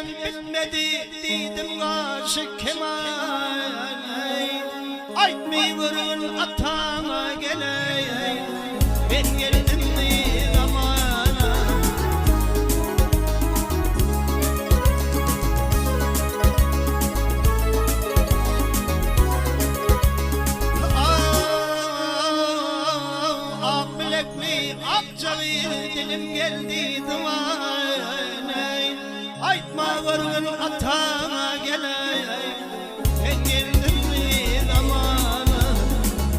yerim bitmedi dedim aşık kemal. Aytmıyorum atana geley, ben geldim mi zamana. Ak bilekli akçalı dilim geldi dumaney. Aytmıyorum atana geley, ben geldim mi zamana.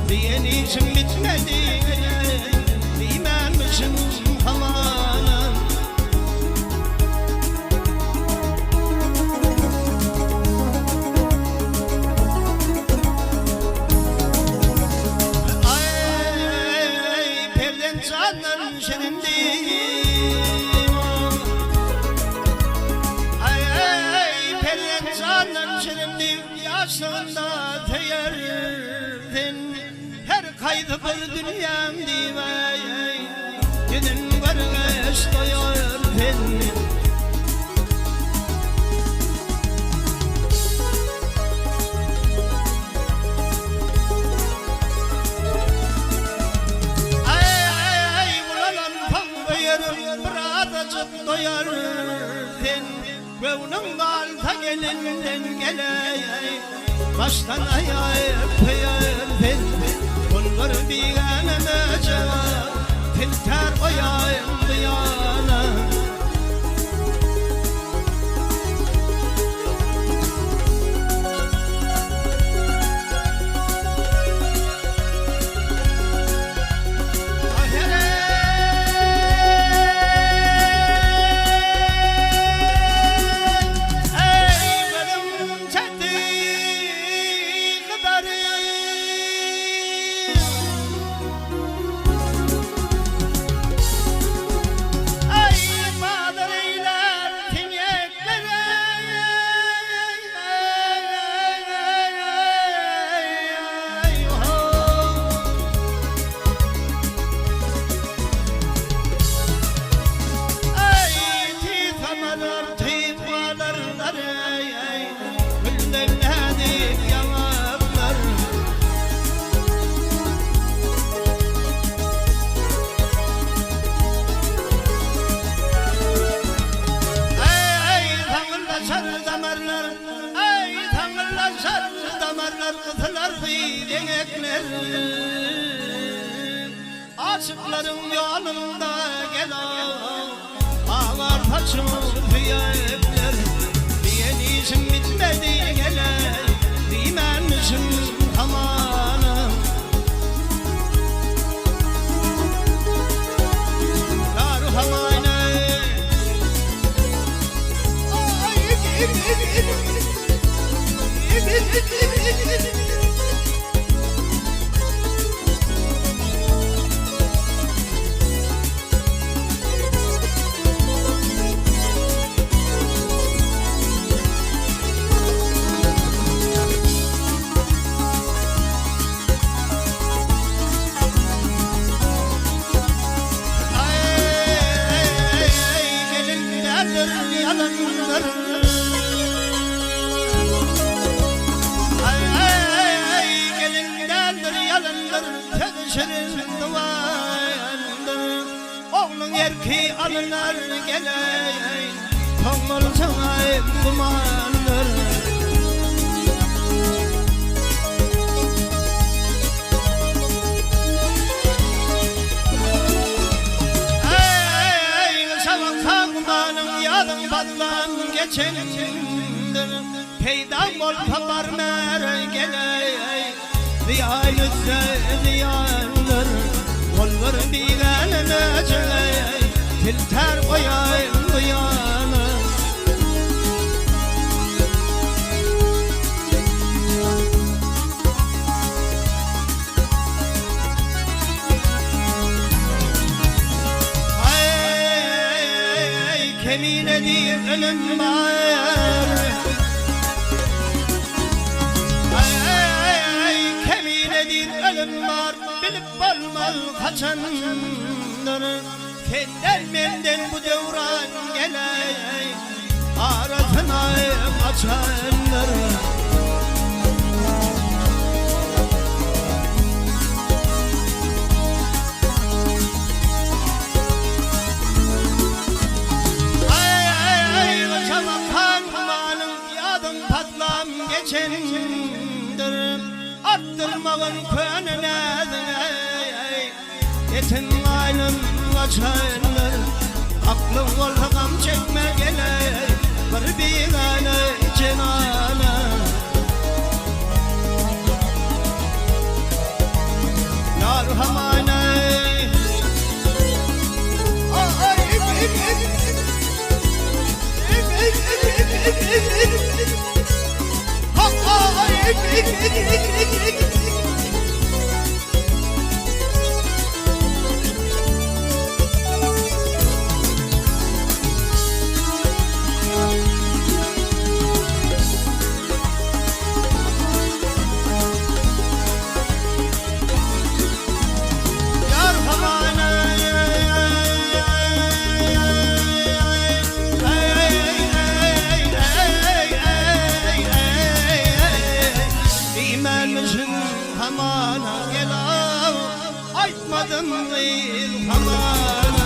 Diyen için bitmedi bilmezmişim hamana. Ay perden candan şirindim. Ay perden candan şirindim. Yaşında teyerdin. Her kaydı bir dünyam divay. Gidin varmış doyar beni. Ay bulanan pambıyırım birazcık doyar beni. Gövnüm dalta gelinden geley. Baştan ayağım peyar beni. Bunlar bir aneme cevap, filter koyayım bir yana. Aşıklarım yolunda gel ağlar taşım fiyakler. Diyen işim bitmedi gele, bilmezmişim hamana. Dar hamana. Oğlun erkeği alınır geley, Kongul sana dumanlar. Ey savakta kumanın yadın batlan geçendir. Peyda bol kapar mer geley, Riyay üstü riyanlar. Olur bir anene celey, filter koyayım bu yana. Ay kemine değil ölüm var. Ay kemine değil ölüm var. Bilip olmaz kaçandır. Kendel menden bu devran geley, arasın açanlar. Geçendir attırmağın könüne yetin aylın açanlar. Aklın olsa gam çekme gele bir bigane cenana. Yar hamane hamana gel aytmadım değil hamana.